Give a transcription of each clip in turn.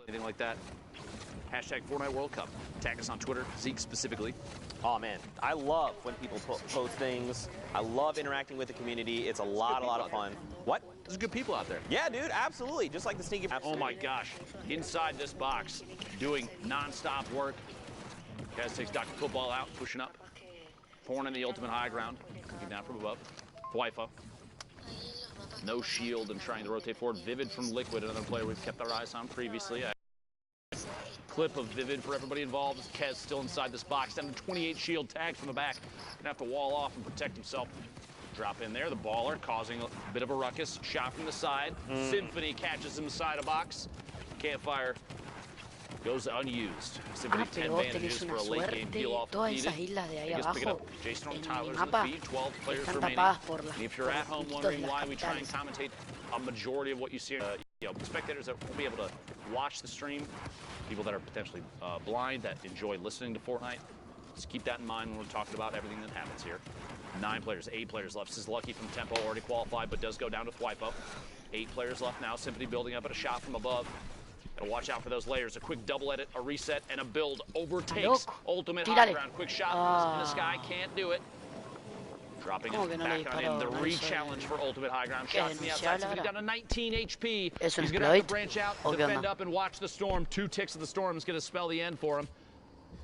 Anything like that? Hashtag Fortnite World Cup. Tag us on Twitter, Zeke specifically. Oh man, I love when people post things. I love interacting with the community. It's a lot of fun. What? There's good people out there. Yeah, dude, absolutely. Just like the sneaky. Oh my gosh, inside this box, doing non-stop work. Kaz takes Dr. Football out, pushing up. Horn in the ultimate high ground, looking down from above. Thwifa. No shield and trying to rotate forward. Vivid from Liquid, another player we've kept our eyes on previously. Clip of Vivid for everybody involved. Kez still inside this box, down to 28 shield, tagged from the back. Gonna have to wall off and protect himself. Drop in there, the baller causing a bit of a ruckus. Shot from the side. Symphony catches him inside a box. Campfire goes unused. Symphony 10 advantages for a late game deal off needed. Pick up Jason on Tyler's in the feed, 12 players remaining. And if you're at home wondering why we try and commentate a majority of what you see, spectators that won't be able to watch the stream, people that are potentially blind that enjoy listening to Fortnite, just keep that in mind when we're talking about everything that happens here. 8 players left. This is Lucky from Tempo, already qualified, but does go down to Thwipo. 8 players left now. Symphony building up at a shot from above. Gotta watch out for those layers. A quick double edit, a reset, and a build. Overtakes ultimate high ground. Quick shot in the sky, can't do it. Dropping it back on him. The re-challenge for ultimate high ground. Shots from the outside. Symphony down to 19 HP. He's gonna have to branch out, defend up, and watch the storm. 2 ticks of the storm is gonna spell the end for him.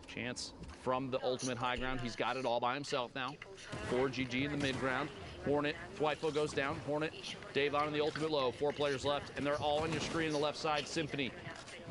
Chance from the ultimate high ground. He's got it all by himself now. 4 GG in the mid ground. Hornet, Thwipo goes down. Hornet, Dave on in the ultimate low. 4 players left, and they're all on your screen on the left side. Symphony,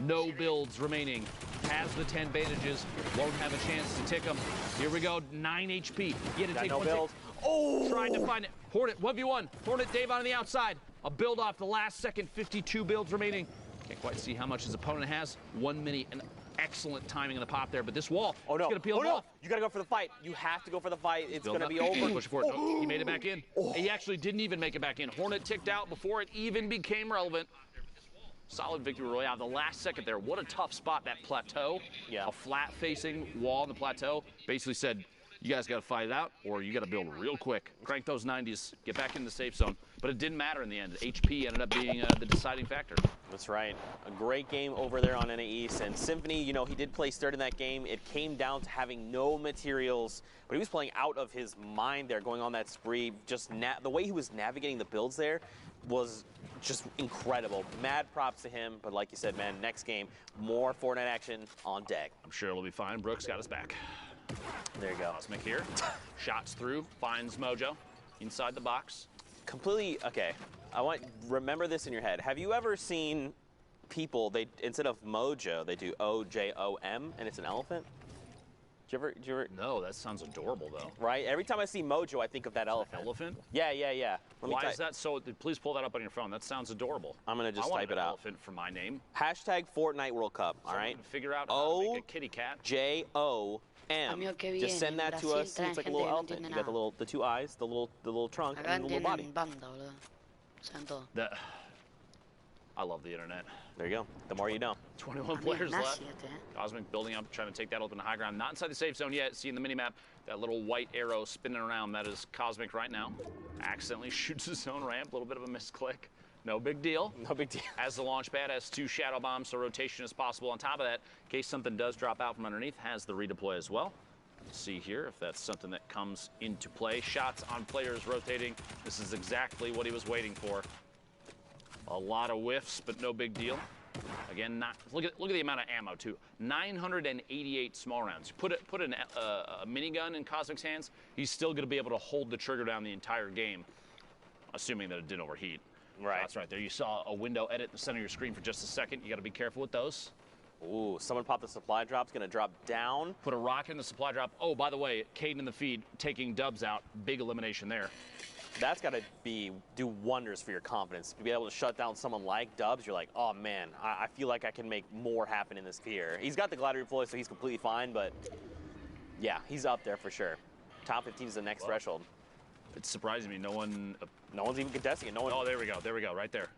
no builds remaining. Has the 10 bandages, won't have a chance to tick them. Here we go, 9 HP. He had to take no one build. Oh! Trying to find it. Hornet, 1v1. Hornet, Dave on the outside. A build off the last second, 52 builds remaining. Can't quite see how much his opponent has. 1 minute and excellent timing in the pop there, but this wall is going to peel him off. You got to go for the fight. You have to go for the fight. It's going to be over. Push for it. Oh, he made it back in. He actually didn't even make it back in. Hornet ticked out before it even became relevant. Solid victory royale. The last second there. What a tough spot, that plateau. Yeah. A flat-facing wall on the plateau. Basically said, you guys got to fight it out, or you got to build real quick. Crank those 90s, get back in the safe zone. But it didn't matter in the end. HP ended up being the deciding factor. That's right. A great game over there on NA East. And Symphony, you know, he did place third in that game. It came down to having no materials, but he was playing out of his mind there, going on that spree. Just the way he was navigating the builds there was just incredible. Mad props to him. But like you said, man, next game, more Fortnite action on deck. I'm sure it'll be fine. Brooks got us back. There you go. Cosmic here. Shots through, finds Mojo inside the box. Completely, okay. Remember this in your head. Have you ever seen people, they instead of Mojo, they do O-J-O-M, and it's an elephant? Did you ever? No, that sounds adorable, though. Right? Every time I see Mojo, I think of that elephant. Elephant? Yeah. Why is that so? Please pull that up on your phone. That sounds adorable. I'm going to just type it out. Elephant for my name. Hashtag Fortnite World Cup, all right? Figure out how to make a kitty cat. O-J-O-M. Just send that to us. It's like a little elephant. You got the 2 eyes, the little trunk, and the little body. I love the internet. There you go. The more you know. 21 players left. Cosmic building up, trying to take that open high ground. Not inside the safe zone yet. See in the minimap that little white arrow spinning around. That is Cosmic right now. Accidentally shoots his own ramp. A little bit of a misclick. No big deal. No big deal. As the launch pad has 2 shadow bombs, so rotation is possible. On top of that, in case something does drop out from underneath, has the redeploy as well. Let's see here if that's something that comes into play. Shots on players rotating. This is exactly what he was waiting for. A lot of whiffs, but no big deal. Again, look at the amount of ammo too. 988 small rounds. Put a minigun in Cosmic's hands, he's still going to be able to hold the trigger down the entire game, assuming that it didn't overheat. Right. That's right. There you saw a window edit in the center of your screen for just a second. You got to be careful with those. Ooh, someone popped the supply drop. It's going to drop down. Put a rocket in the supply drop. Oh, by the way, Caden in the feed taking Dubs out. Big elimination there. That's got to do wonders for your confidence. To be able to shut down someone like Dubs, you're like, oh man, I feel like I can make more happen in this tier. He's got the glider deploy, so he's completely fine, but yeah, he's up there for sure. Top 15 is the next threshold. It's surprising me. No one's even contesting it. Oh, there we go, right there.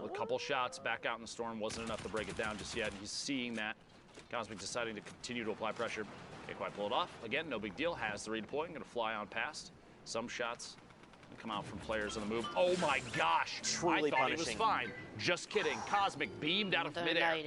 A couple shots back out in the storm wasn't enough to break it down just yet. He's seeing that. Cosmic deciding to continue to apply pressure. Can't quite pull it off. Again, no big deal. Has the redeploy. Going to fly on past. Some shots come out from players on the move. Oh my gosh! Truly I thought he was punishing. fine. Just kidding. Cosmic beamed out of midair.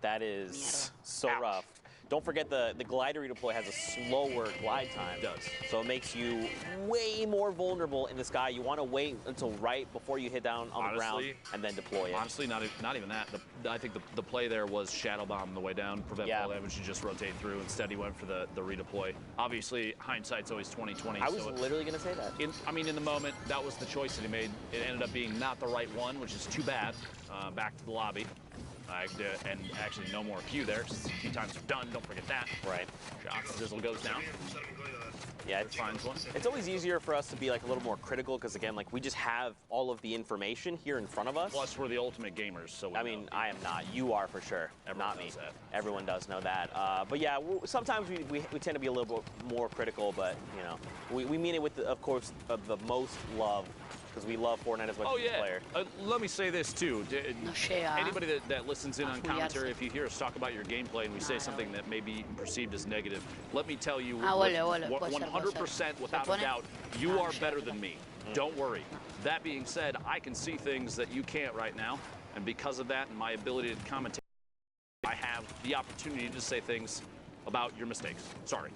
That is so rough. Don't forget the glider redeploy has a slower glide time. It does. So it makes you way more vulnerable in the sky. You want to wait until right before you hit down on the ground and then deploy it. Honestly, not even that. I think the play there was shadow bomb the way down, prevent fall damage, and just rotate through. Instead, he went for the redeploy. Obviously, hindsight's always 20/20. I was literally going to say that. In the moment, that was the choice that he made. It ended up being not the right one, which is too bad. Back to the lobby. And actually no more Q there. Just a few times are done. Don't forget that. Right. Shots. Zizzle goes down. Yeah, finds one. It's always easier for us to be like a little more critical because again, like we just have all of the information here in front of us. Plus, we're the ultimate gamers, so I mean, I am not. You are for sure. Everyone not me. knows that. Everyone does know that. But yeah, sometimes we tend to be a little bit more critical, but you know, we mean it with, of course, the most love. Because we love Fortnite as much as the player. Let me say this too. Anybody that listens in on commentary, if you hear us talk about your gameplay and we say something that may be perceived as negative, let me tell you 100% without a doubt, you are better than me. Don't worry. That being said, I can see things that you can't right now. And because of that and my ability to commentate, I have the opportunity to say things about your mistakes. Sorry.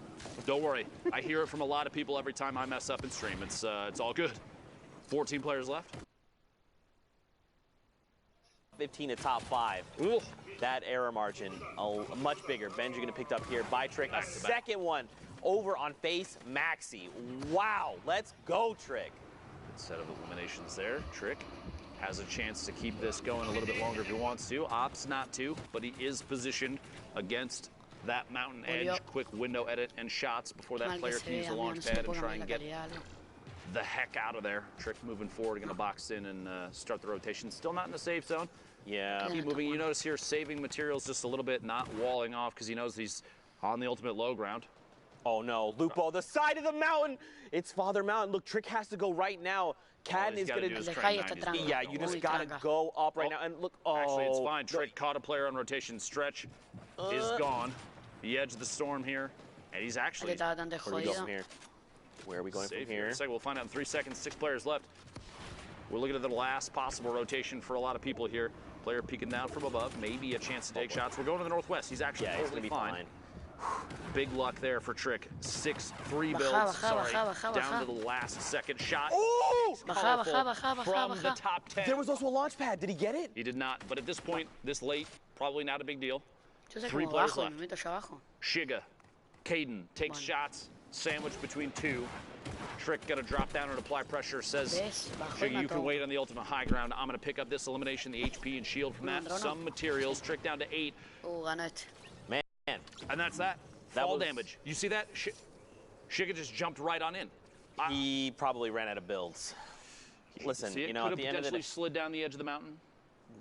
Don't worry. I hear it from a lot of people every time I mess up in stream. It's all good. 14 players left. 15 to top 5. Ooh. That error margin, much bigger. Benji gonna picked up here by Trick. A second one over on face Maxi. Wow, let's go, Trick. Good set of eliminations there. Trick has a chance to keep this going a little bit longer if he wants to. Opts not to, but he is positioned against that mountain edge. Quick window edit and shots before that player can use the launch pad and try and get the heck out of there. Trick moving forward, gonna box in and start the rotation. Still not in the safe zone. Yeah. Keep moving. You notice here saving materials just a little bit, not walling off because he knows he's on the ultimate low ground. Oh no, Lupo, the side of the mountain. It's Father Mountain. Look, Trick has to go go right. Cadden is gonna yeah, you just gotta go up right now. And look, actually it's fine. Trick caught a player on rotation. Stretch is gone. The edge of the storm here. And he's actually where do we go from here? Where are we going from here? We'll find out in 3 seconds. 6 players left. We're looking at the last possible rotation for a lot of people here. Player peeking down from above. Maybe a chance to take shots. We're going to the northwest. He's actually totally fine. Big luck there for Trick. 6-3 builds. Sorry. Down to the last second shot. Oh! From the top 10. There was also a launch pad. Did he get it? He did not. But at this point, this late, probably not a big deal. 3 players left. Shiga. Caden takes shots. Sandwich between 2. Trick got to drop down and apply pressure. Says, Shiga, you can wait on the ultimate high ground. I'm going to pick up this elimination, the HP and shield from that. Some materials. Trick down to 8. Man. And that's that. Fall damage. You see that? Shiga just jumped right on in. He probably ran out of builds. Listen, you know, could at the have end of the day, slid down the edge of the mountain.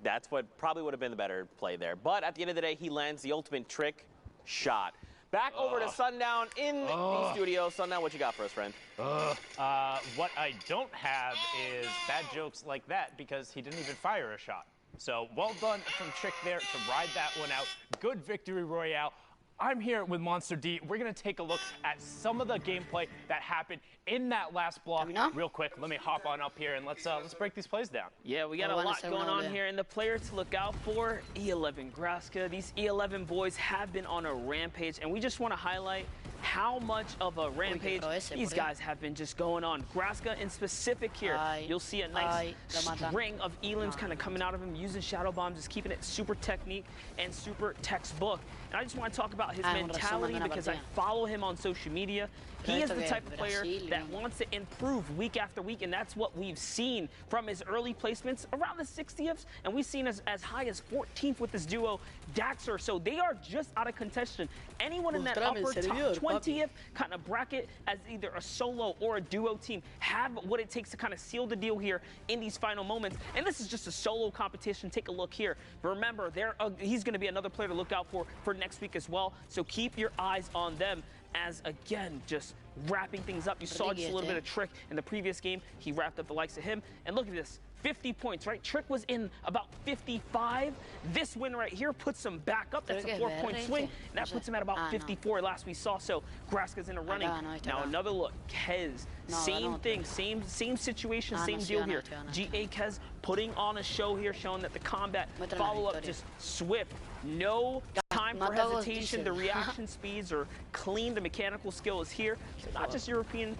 That's what probably would have been the better play there. But at the end of the day, he lands the ultimate Trick shot. Back over to Sundown in the studio. Sundown, what you got for us, friend? What I don't have is bad jokes like that because he didn't even fire a shot. So well done from Trick there to ride that one out. Good victory royale. I'm here with Monster D. We're going to take a look at some of the gameplay that happened in that last block. Real quick, let me hop on up here and let's break these plays down. Yeah, we got a lot going on here, and the player to look out for, E11 Graska. These E11 boys have been on a rampage, and we just want to highlight how much of a rampage these guys have been just going on. Graska in specific here, you'll see a nice string of elims kind of coming out of him, using Shadow Bomb, just keeping it super technique and super textbook. And I just want to talk about his mentality because I follow him on social media. He is the type of player that wants to improve week after week, and that's what we've seen from his early placements around the 60th, and we've seen as high as 14th with this duo, Daxter. So they are just out of contention. Anyone in that upper top 20th kind of bracket as either a solo or a duo team have what it takes to kind of seal the deal here in these final moments. And this is just a solo competition. Take a look here. But remember, he's going to be another player to look out for next week as well. So keep your eyes on them as, again, just wrapping things up. You saw just a little bit of Trick in the previous game. He wrapped up the likes of him. And look at this. 50 points, right? Trick was in about 55. This win right here puts him back up. That's a 4-point swing. And that puts him at about 54 last we saw. So Graska's in a running. Now another look. Kez, same thing, same situation, same deal here. GA Kez putting on a show here, showing that the combat follow-up just swift. No time for hesitation. The reaction speeds are clean. The mechanical skill is here. So not just European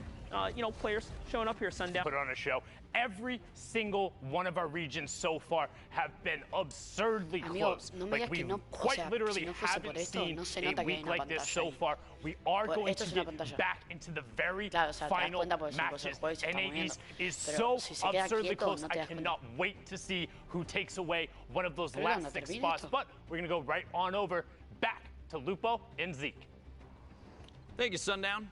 players showing up here, Sundown. Put on a show. Every single one of our regions so far have been absurdly close. Like we quite literally haven't seen a week like this so far. We are going to get back into the very final matches. ANALISIS is so absurdly close. I cannot wait to see who takes away one of those last 6 spots. But we're going to go right on over back to Lupo and Zeke. Thank you, Sundown.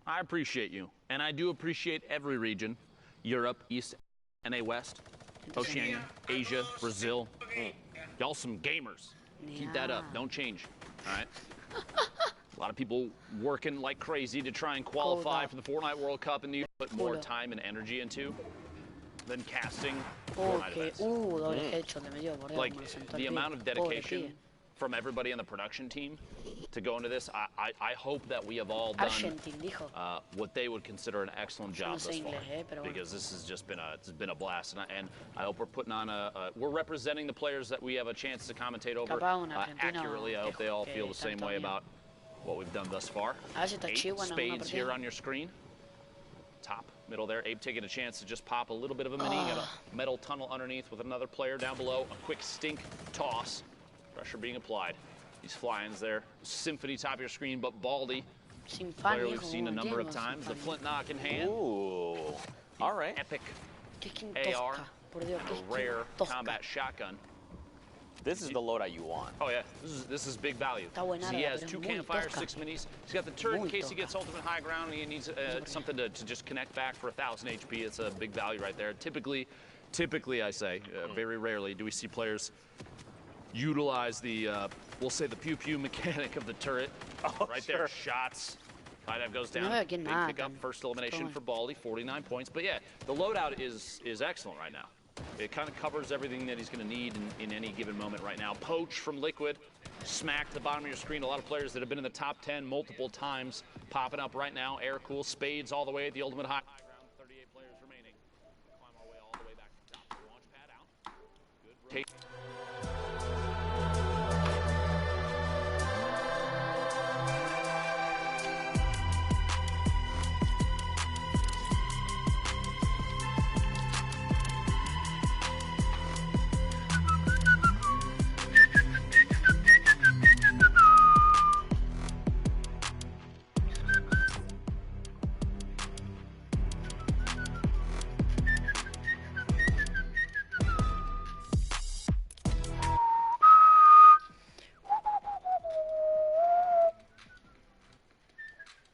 I appreciate you, and I do appreciate every region. Europe, East, NA West, Oceania, Asia, Brazil. Y'all some gamers. Keep that up. Don't change. All right? A lot of people working like crazy to try and qualify for the Fortnite World Cup, and you put more time and energy into than casting Fortnite events. Like, the amount of dedication from everybody on the production team to go into this, I hope that we have all done what they would consider an excellent job thus far, because this has just been a blast, and I hope we're putting on we're representing the players that we have a chance to commentate over accurately. I hope they all feel the same way about what we've done thus far. 8 spades here on your screen. Top, middle there. Abe taking a chance to just pop a little bit of a mini. Got a metal tunnel underneath with another player down below. A quick stink toss. Pressure being applied. These fly-ins there. Symphony top of your screen, but Baldy, player we've seen a number of times. The flint knock in hand. Ooh. All right. Epic AR. A rare combat shotgun. This is the loadout you want. Oh yeah, this is big value. So he has 2 campfires, 6 minis. He's got the turret in case he gets ultimate high ground and he needs something to just connect back for 1,000 HP. It's a big value right there. Typically I say, very rarely do we see players utilize the, we'll say the pew-pew mechanic of the turret. Right there, shots. Five goes down. Big pickup, first elimination for Baldy, 49 points. But yeah, the loadout is excellent right now. It kind of covers everything that he's going to need in any given moment right now. Poach from Liquid, smack to the bottom of your screen. A lot of players that have been in the top 10 multiple times popping up right now. Air Cool, Spades all the way at the ultimate high ground. 38 players remaining. Climb our way all the way back to the top. Launch pad out. Good.